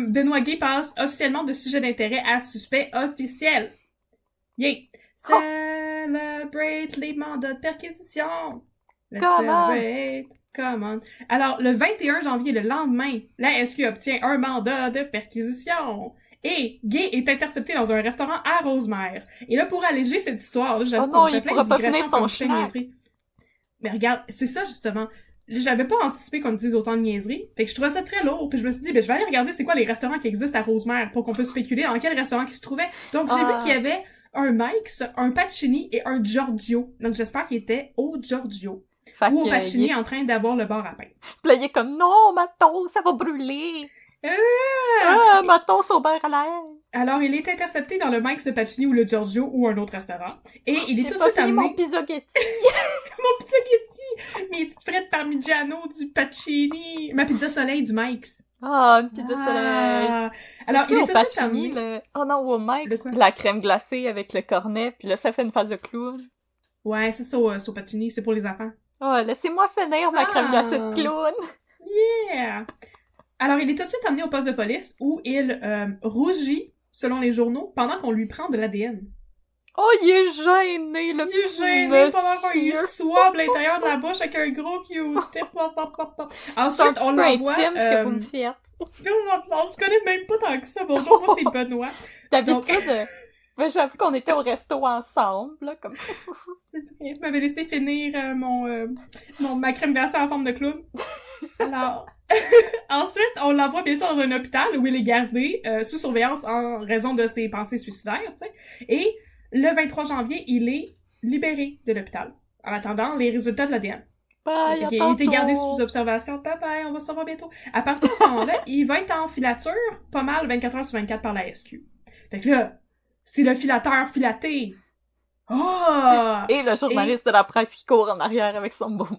Benoît Gay passe officiellement de sujet d'intérêt à suspect officiel. Yay! Celebrate les mandats de perquisition! Let's celebrate! Come on! Alors, le 21 janvier, le lendemain, la SQ obtient un mandat de perquisition. Et Gay est intercepté dans un restaurant à Rosemère. Et là, pour alléger cette histoire, là, j'avoue qu'on fait plein de digressions comme je fais niaiserie. Mais regarde, c'est ça, justement. J'avais pas anticipé qu'on me dise autant de niaiseries. Fait que je trouvais ça très lourd. Puis je me suis dit, je vais aller regarder c'est quoi les restaurants qui existent à Rosemère pour qu'on puisse spéculer dans quel restaurant qui se trouvait. Donc, j'ai vu qu'il y avait un Mike's, un Pacini et un Giorgio. Donc, j'espère qu'il était au Giorgio. Ou au Pacini en train d'avoir le bar à pain. Puis là, il est comme, non, ma toast, ça va brûler. Ma toast au beurre à l'air. Alors, il est intercepté dans le Mike's, le Pacini ou le Giorgio ou un autre restaurant. Et il est tout de suite amené... mon pizzaghetti. Mon pizzaghetti! Mes petites frites parmigiano du Pacini. Ma pizza soleil du Mike's. Ah, une pizza soleil. Alors, il est au tout de Pacini, suite amené... Oh non, au Mike's, la crème glacée avec le cornet, puis là, ça fait une face de clown. Ouais, c'est ça, au Pacini, c'est pour les enfants. Oh, laissez-moi finir ma crème glacée de clown. Yeah! Alors, il est tout de suite amené au poste de police où il rougit, selon les journaux, pendant qu'on lui prend de l'ADN. Oh, il est gêné, le petit Il est gêné pendant qu'on lui swab l'intérieur de la bouche avec un gros Q-tip. Ensuite, on l'envoie... C'est ce que vous me faites. On se connaît même pas tant que ça. Bonjour, moi, c'est Benoît. D'habitude... Ben, j'avoue qu'on était au resto ensemble, là, comme... Je m'avais laissé finir ma crème glacée en forme de clown. Alors, ensuite, on l'envoie bien sûr dans un hôpital où il est gardé sous surveillance en raison de ses pensées suicidaires, tu sais. Et le 23 janvier, il est libéré de l'hôpital en attendant les résultats de l'ADN. Bye, il était gardé sous observation. Bye bye, on va se revoir bientôt. À partir de ce moment-là, il va être en filature pas mal 24 heures sur 24 par la SQ. Fait que là, c'est le filateur filaté. Oh! Et le journaliste de la presse qui court en arrière avec son boom.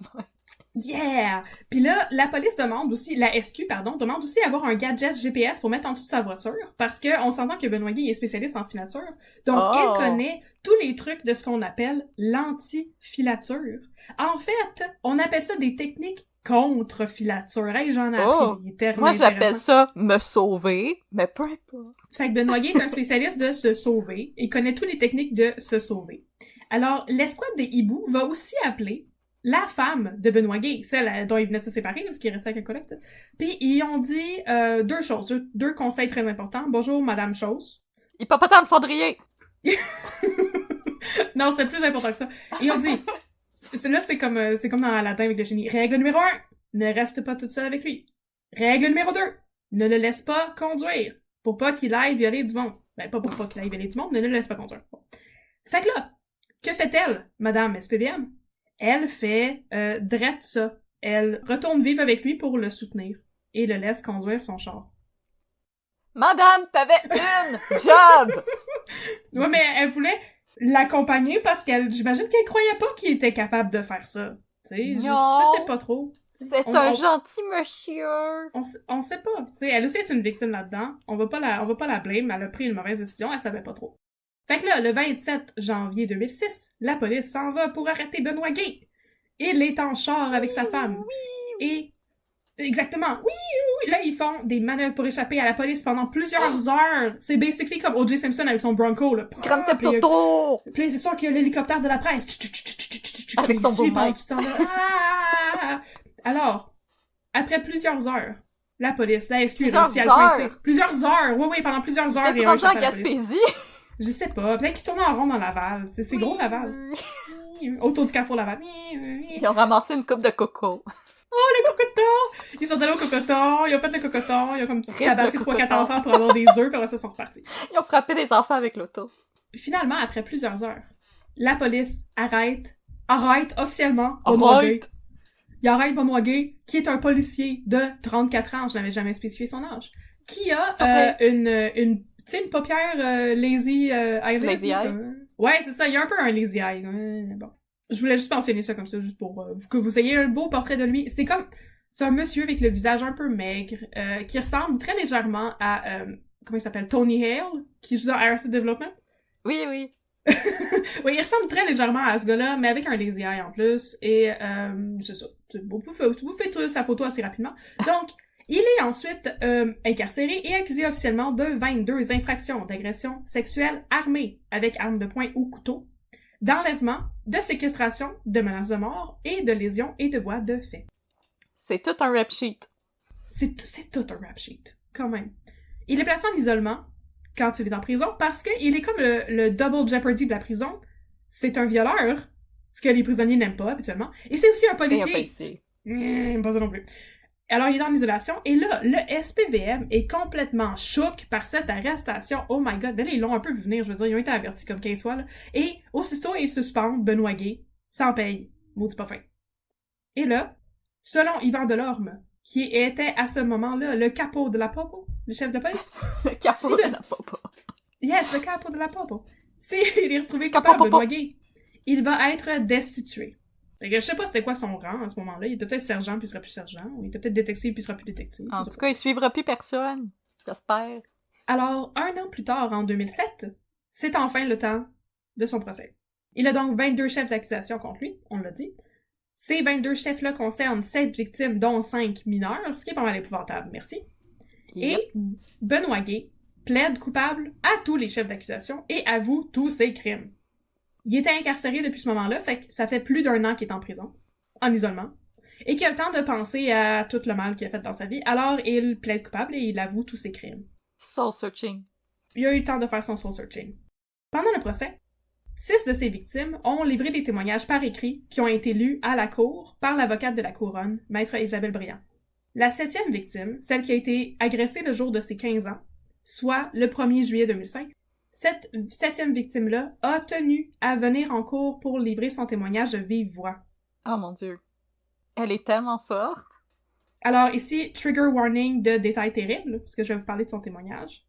Yeah! Puis là, la police demande aussi, la SQ, pardon, demande aussi d'avoir un gadget GPS pour mettre en dessous de sa voiture, parce que on s'entend que Benoît Gay est spécialiste en filature. Donc, il connaît tous les trucs de ce qu'on appelle l'anti-filature. En fait, on appelle ça des techniques contre filature. Hey, j'en ai appris des termes. Moi, j'appelle ça me sauver, mais peu importe. Fait que Benoît Gay est un spécialiste de se sauver et connaît toutes les techniques de se sauver. Alors, l'escouade des hiboux va aussi appeler la femme de Benoît Gay, celle dont il venait de se séparer, parce qu'il restait avec un collègue. Puis ils ont dit deux choses, deux conseils très importants. Bonjour, Madame Chose. Hippopotame cendrier! Non, c'est plus important que ça. Ils ont dit, là, c'est comme dans Aladdin avec le génie. Règle numéro 1, ne reste pas toute seule avec lui. Règle numéro 2, ne le laisse pas conduire. Pour pas qu'il aille violer du monde. Ben, pas qu'il aille violer du monde, mais ne le laisse pas conduire. Bon. Fait que là, que fait-elle, Madame SPVM? Elle fait drette ça. Elle retourne vivre avec lui pour le soutenir et le laisse conduire son char. Madame, t'avais une job! Ouais, mais elle voulait l'accompagner parce j'imagine qu'elle croyait pas qu'il était capable de faire ça. Tu sais, je sais pas trop. C'est un gentil monsieur. On sait pas. Tu sais, elle aussi est une victime là-dedans. On va pas la blâme. Elle a pris une mauvaise décision. Elle savait pas trop. Fait que là, le 27 janvier 2006, la police s'en va pour arrêter Benoît Gay. Il est en char avec sa femme. Et exactement. Oui. Là, ils font des manœuvres pour échapper à la police pendant plusieurs heures. C'est basically comme O.J. Simpson avec son Bronco, là. Grand Theft Auto! Puis c'est sûr qu'il y a l'hélicoptère de la presse. Avec son beau mic. Alors, après plusieurs heures, la police, la SQ, Plusieurs heures? Oui, pendant plusieurs heures. T'es rendu en Gaspésie? Je sais pas. Peut-être qu'ils tournaient en rond dans Laval. C'est gros, Laval. Autour du Carrefour Laval. Ils ont ramassé une coupe de coco. Oh, le cocoton! Ils sont allés au cocoton, ils ont fait le cocoton, ils ont comme tabassé 3-4 enfants pour avoir des œufs, puis après ça, ils sont repartis. Ils ont frappé des enfants avec l'auto. Finalement, après plusieurs heures, la police arrête officiellement Benoît Gay. Il arrête Benoît Gay, qui est un policier de 34 ans, je n'avais jamais spécifié son âge, qui a une paupière lazy eyelid. Lazy eye? Ouais, c'est ça, il y a un peu un lazy eye. Bon. Je voulais juste mentionner ça comme ça, juste pour que vous ayez un beau portrait de lui. C'est un monsieur avec le visage un peu maigre, qui ressemble très légèrement à, comment il s'appelle, Tony Hale, qui joue dans Arrested Development. Oui. Oui, il ressemble très légèrement à ce gars-là, mais avec un lazy eye en plus, et c'est ça. Vous pouvez trouver sa photo assez rapidement. Donc, il est ensuite incarcéré et accusé officiellement de 22 infractions d'agression sexuelle armée avec arme de poing ou couteau, d'enlèvement, de séquestration, de menace de mort et de lésion et de voie de fait. C'est tout un rap sheet. C'est tout un rap sheet, quand même. Il est placé en isolement quand il est en prison parce qu'il est comme le double jeopardy de la prison. C'est un violeur, ce que les prisonniers n'aiment pas habituellement, et c'est aussi un policier. Pas ça non plus. Alors, il est dans l'isolation, et là, le SPVM est complètement choqué par cette arrestation. Oh my god, là, ils l'ont un peu vu venir, je veux dire, ils ont été avertis comme 15 fois, là. Et, aussitôt, ils suspendent Benoît Gay, sans paye. Maudit pas fin. Et là, selon Yvan Delorme, qui était à ce moment-là le capo de la popo, le chef de police. Le capo de la popo. Yes, le capo de la popo. S'il est retrouvé coupable de Benoît Gay, il va être destitué. Fait que je sais pas c'était quoi son rang à ce moment-là. Il était peut-être sergent puis il sera plus sergent. Ou il était peut-être détective puis il sera plus détective. En tout cas, il suivra plus personne. J'espère. Alors, 1 an plus tard, en 2007, c'est enfin le temps de son procès. Il a donc 22 chefs d'accusation contre lui, on l'a dit. Ces 22 chefs-là concernent 7 victimes, dont 5 mineurs, ce qui est pas mal épouvantable, merci. Yep. Et Benoît Gay plaide coupable à tous les chefs d'accusation et avoue tous ses crimes. Il était incarcéré depuis ce moment-là, fait que ça fait plus d'1 an qu'il est en prison, en isolement, et qu'il a le temps de penser à tout le mal qu'il a fait dans sa vie, alors il plaide coupable et il avoue tous ses crimes. Soul searching. Il a eu le temps de faire son soul searching. Pendant le procès, 6 de ses victimes ont livré des témoignages par écrit qui ont été lus à la cour par l'avocate de la couronne, maître Isabelle Briand. La 7e victime, celle qui a été agressée le jour de ses 15 ans, soit le 1er juillet 2005, cette 7e victime-là a tenu à venir en cours pour livrer son témoignage de vive voix. Oh mon Dieu. Elle est tellement forte. Alors ici, trigger warning de détails terribles, parce que je vais vous parler de son témoignage.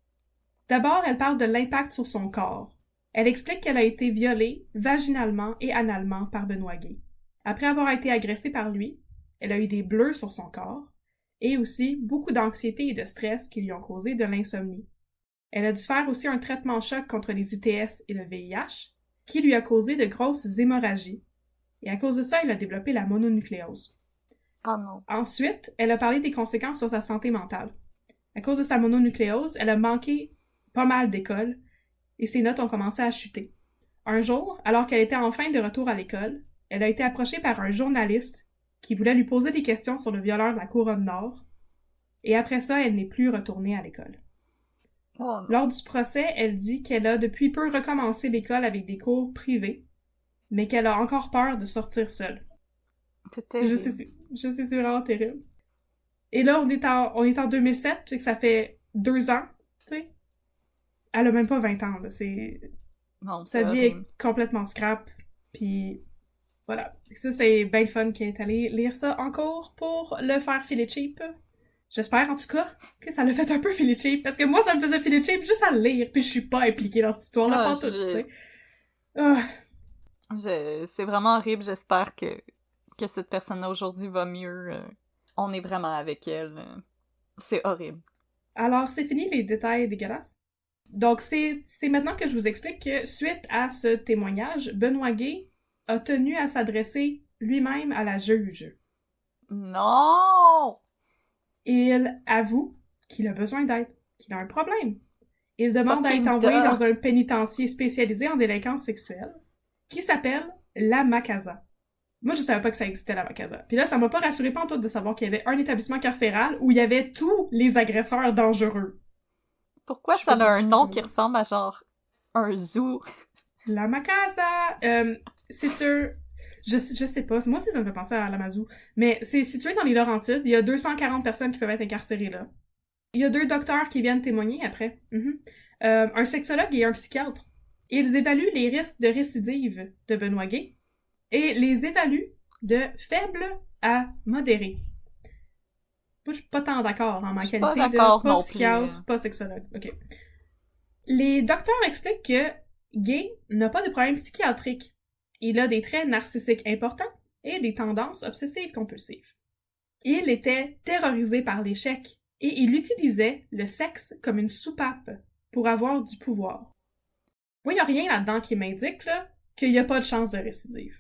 D'abord, elle parle de l'impact sur son corps. Elle explique qu'elle a été violée vaginalement et analement par Benoît Gay. Après avoir été agressée par lui, elle a eu des bleus sur son corps, et aussi beaucoup d'anxiété et de stress qui lui ont causé de l'insomnie. Elle a dû faire aussi un traitement choc contre les ITS et le VIH, qui lui a causé de grosses hémorragies. Et à cause de ça, elle a développé la mononucléose. Oh non. Ensuite, elle a parlé des conséquences sur sa santé mentale. À cause de sa mononucléose, elle a manqué pas mal d'école, et ses notes ont commencé à chuter. Un jour, alors qu'elle était enfin de retour à l'école, elle a été approchée par un journaliste qui voulait lui poser des questions sur le violeur de la Couronne Nord, et après ça, elle n'est plus retournée à l'école. Oh, lors du procès, elle dit qu'elle a depuis peu recommencé l'école avec des cours privés, mais qu'elle a encore peur de sortir seule. C'est terrible. Je sais, c'est vraiment terrible. Et là, on est en 2007, c'est que ça fait 2 ans, tu sais. Elle a même pas 20 ans, là, Non, sa vie est complètement scrap, puis Voilà. Ça, c'est bien le fun qui est allé lire ça en cours pour le faire filer cheap. J'espère, en tout cas, que ça l'a fait un peu filer cheap, parce que moi, ça me faisait filer cheap juste à le lire, puis je suis pas impliquée dans cette histoire-là, pas tout, tu sais. Ah. C'est vraiment horrible, j'espère que cette personne-là aujourd'hui va mieux. On est vraiment avec elle. C'est horrible. Alors, c'est fini les détails dégueulasses. Donc, c'est maintenant que je vous explique que, suite à ce témoignage, Benoît Gay a tenu à s'adresser lui-même à la juge. Non! Il avoue qu'il a besoin d'aide, qu'il a un problème. Il demande à être envoyé dans un pénitencier spécialisé en délinquance sexuelle, qui s'appelle la Macasa. Moi, je savais pas que ça existait, la Macasa. Puis là, ça m'a pas rassuré pantoute de savoir qu'il y avait un établissement carcéral où il y avait tous les agresseurs dangereux. Pourquoi ça a un nom qui ressemble à genre un zoo? La Macasa! C'est un... Je sais pas. Moi aussi, ça me fait penser à l'Amazou. Mais c'est situé dans les Laurentides. Il y a 240 personnes qui peuvent être incarcérées là. Il y a 2 docteurs qui viennent témoigner après. Un sexologue et un psychiatre. Ils évaluent les risques de récidive de Benoît Gay et les évaluent de faible à modéré. Moi, je suis pas tant d'accord en ma qualité de pas psychiatre, pas sexologue. OK. Les docteurs expliquent que Gay n'a pas de problème psychiatrique. Il a des traits narcissiques importants et des tendances obsessives compulsives. Il était terrorisé par l'échec et il utilisait le sexe comme une soupape pour avoir du pouvoir. Moi, il n'y a rien là-dedans qui m'indique là, qu'il n'y a pas de chance de récidive.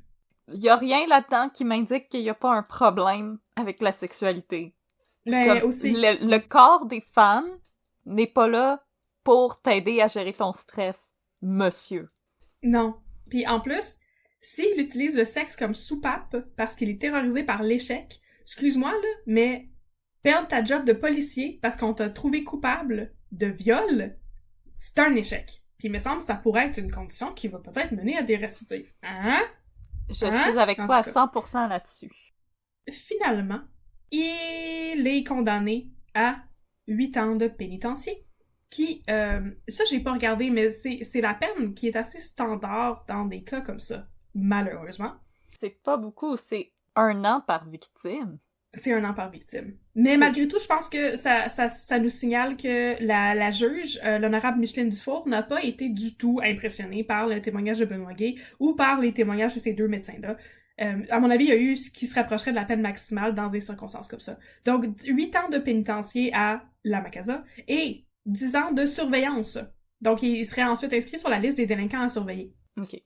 Il n'y a rien là-dedans qui m'indique qu'il n'y a pas un problème avec la sexualité. Mais aussi... le corps des femmes n'est pas là pour t'aider à gérer ton stress, monsieur. Non. Puis en plus, s'il utilise le sexe comme soupape parce qu'il est terrorisé par l'échec, excuse-moi là, mais perdre ta job de policier parce qu'on t'a trouvé coupable de viol, c'est un échec. Puis il me semble que ça pourrait être une condition qui va peut-être mener à des récidives. Hein? Je suis avec toi à 100% là-dessus. Finalement, il est condamné à 8 ans de pénitencier. Qui, ça j'ai pas regardé, mais c'est la peine qui est assez standard dans des cas comme ça, malheureusement. C'est pas beaucoup, c'est 1 an par victime. C'est 1 an par victime. Mais malgré tout, je pense que ça nous signale que la juge, l'honorable Micheline Dufour, n'a pas été du tout impressionnée par le témoignage de Benoît Gay ou par les témoignages de ces 2 médecins-là. À mon avis, il y a eu ce qui se rapprocherait de la peine maximale dans des circonstances comme ça. Donc, 8 ans de pénitencier à la Macasa et 10 ans de surveillance. Donc, il serait ensuite inscrit sur la liste des délinquants à surveiller. OK.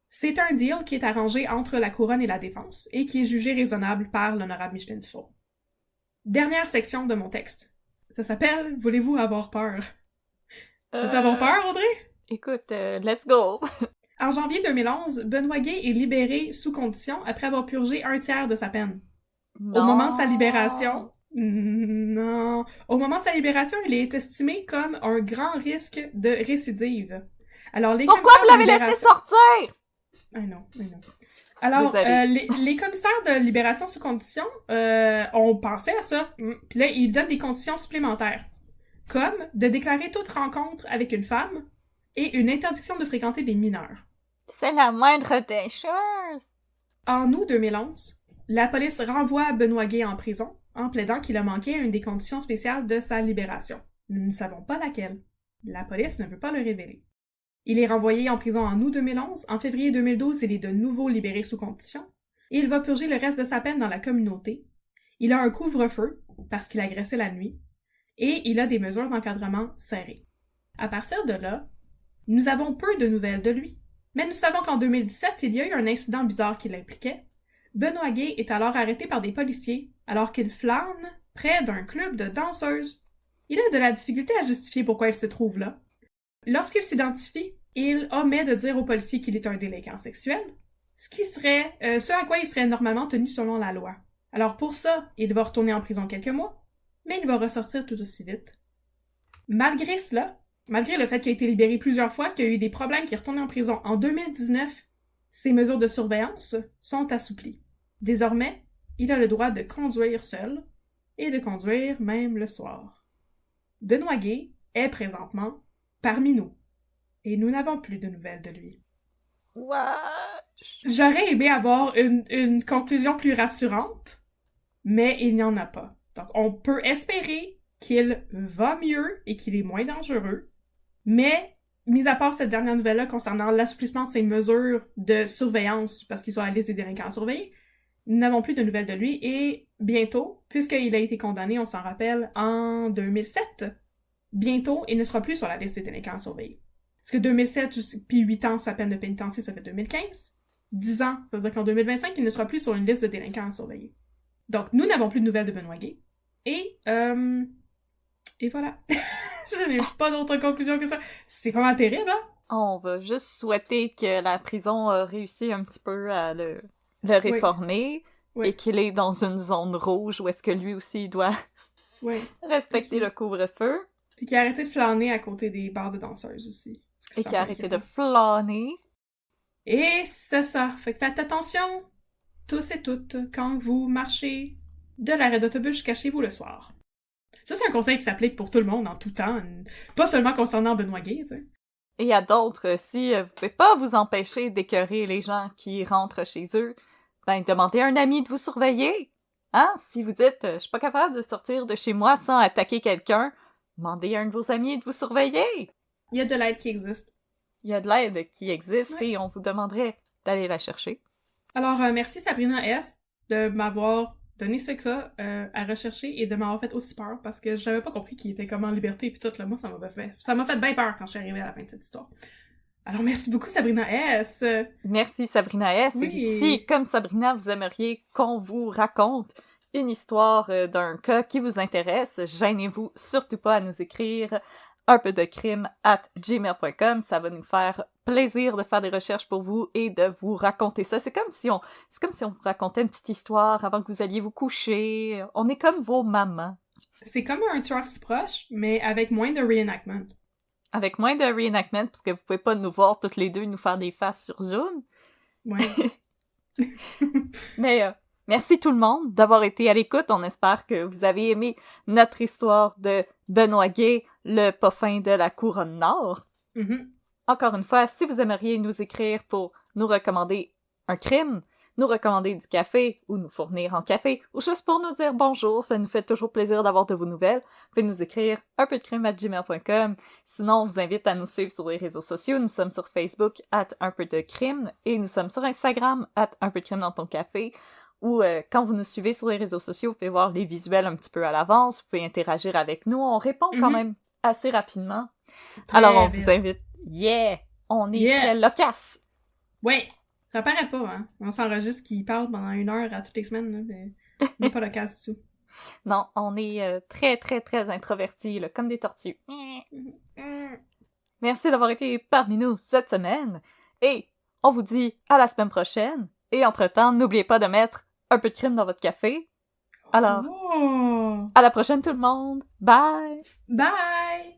C'est un deal qui est arrangé entre la couronne et la défense et qui est jugé raisonnable par l'honorable Micheline Dufour. Dernière section de mon texte. Ça s'appelle « Voulez-vous avoir peur? » Tu veux avoir peur, Audrey? Écoute, let's go! En janvier 2011, Benoît Gay est libéré sous condition après avoir purgé 1/3 de sa peine. Non. Au moment de sa libération... Non. Au moment de sa libération, il est estimé comme un grand risque de récidive. Alors, pourquoi vous l'avez laissé sortir? Ah non. Alors, les commissaires de libération sous condition ont pensé à ça. Puis là, ils donnent des conditions supplémentaires. Comme de déclarer toute rencontre avec une femme et une interdiction de fréquenter des mineurs. C'est la moindre des choses! En août 2011, la police renvoie Benoît Gay en prison en plaidant qu'il a manqué à une des conditions spéciales de sa libération. Nous ne savons pas laquelle. La police ne veut pas le révéler. Il est renvoyé en prison en août 2011. En février 2012, il est de nouveau libéré sous condition. Et il va purger le reste de sa peine dans la communauté. Il a un couvre-feu, parce qu'il agressait la nuit. Et il a des mesures d'encadrement serrées. À partir de là, nous avons peu de nouvelles de lui. Mais nous savons qu'en 2017, il y a eu un incident bizarre qui l'impliquait. Benoît Gay est alors arrêté par des policiers alors qu'il flâne près d'un club de danseuses. Il a de la difficulté à justifier pourquoi il se trouve là. Lorsqu'il s'identifie, il omet de dire aux policiers qu'il est un délinquant sexuel, ce à quoi il serait normalement tenu selon la loi. Alors pour ça, il va retourner en prison quelques mois, mais il va ressortir tout aussi vite. Malgré cela, malgré le fait qu'il a été libéré plusieurs fois, qu'il y a eu des problèmes, qu'il est retourné en prison en 2019, ses mesures de surveillance sont assouplies. Désormais, il a le droit de conduire seul et de conduire même le soir. Benoît Gay est présentement parmi nous et nous n'avons plus de nouvelles de lui. What? J'aurais aimé avoir une conclusion plus rassurante, mais il n'y en a pas. Donc, on peut espérer qu'il va mieux et qu'il est moins dangereux, mais, mis à part cette dernière nouvelle-là concernant l'assouplissement de ses mesures de surveillance, parce qu'ils sont à la liste des délinquants surveillés, nous n'avons plus de nouvelles de lui, et bientôt, puisqu'il a été condamné, on s'en rappelle, en 2007, bientôt, il ne sera plus sur la liste des délinquants surveillés. Parce que 2007, puis 8 ans, sa peine de pénitencier, ça fait 2015. 10 ans, ça veut dire qu'en 2025, il ne sera plus sur une liste de délinquants surveillés. Donc, nous n'avons plus de nouvelles de Benoît Gay. Et voilà. Je n'ai pas d'autre conclusion que ça. C'est vraiment terrible, hein? On va juste souhaiter que la prison a réussi un petit peu à le réformer et qu'il est dans une zone rouge où est-ce que lui aussi il doit respecter le couvre-feu. Puis qu'il a arrêté de flâner à côté des bars de danseuses aussi. Et qu'il a arrêté de flâner. Et c'est ça. Fait que faites attention, tous et toutes, quand vous marchez de l'arrêt d'autobus jusqu'à chez vous le soir. Ça, c'est un conseil qui s'applique pour tout le monde en tout temps, pas seulement concernant Benoît Gay, tu sais. Et à d'autres, si vous pouvez pas vous empêcher d'écœurer les gens qui rentrent chez eux, ben demandez à un ami de vous surveiller. Hein? Si vous dites je suis pas capable de sortir de chez moi sans attaquer quelqu'un, demandez à un de vos amis de vous surveiller. Il y a de l'aide qui existe. Il y a de l'aide qui existe et on vous demanderait d'aller la chercher. Alors, merci Sabrina S. de m'avoir donné ce cas à rechercher et de m'avoir fait aussi peur parce que j'avais pas compris qu'il était comme en liberté puis tout, là, moi, ça m'a fait bien peur quand je suis arrivée à la fin de cette histoire. Alors, merci beaucoup Sabrina S. Merci Sabrina S. Oui. Et si, comme Sabrina, vous aimeriez qu'on vous raconte une histoire d'un cas qui vous intéresse, gênez-vous surtout pas à nous écrire unpeudecrime@gmail.com. Ça va nous faire plaisir de faire des recherches pour vous et de vous raconter ça. C'est comme si on vous racontait une petite histoire avant que vous alliez vous coucher. On est comme vos mamans. C'est comme un tueur si proche, mais avec moins de reenactment. Avec moins de reenactment, parce que vous pouvez pas nous voir toutes les deux nous faire des faces sur Zoom. Ouais. Mais merci tout le monde d'avoir été à l'écoute. On espère que vous avez aimé notre histoire de Benoît Gay, le parfum de la couronne nord. Mm-hmm. Encore une fois, si vous aimeriez nous écrire pour nous recommander un crime, nous recommander du café ou nous fournir en café, ou juste pour nous dire bonjour, ça nous fait toujours plaisir d'avoir de vos nouvelles, vous pouvez nous écrire unpeudecrime@gmail.com. Sinon, on vous invite à nous suivre sur les réseaux sociaux. Nous sommes sur Facebook @unpeudecrime et nous sommes sur Instagram @unpeudecrime dans ton café. Ou quand vous nous suivez sur les réseaux sociaux, vous pouvez voir les visuels un petit peu à l'avance, vous pouvez interagir avec nous, on répond quand même assez rapidement. Alors on vous invite, on est très loquace! Ouais, ça paraît pas, hein? On s'enregistre qui parle pendant 1 heure à toutes les semaines, là, mais on n'est pas loquace du tout. Non, on est très très très introvertis, là, comme des tortues. Merci d'avoir été parmi nous cette semaine, et on vous dit à la semaine prochaine. Et entre-temps, n'oubliez pas de mettre un peu de crime dans votre café. Alors, à la prochaine tout le monde. Bye! Bye!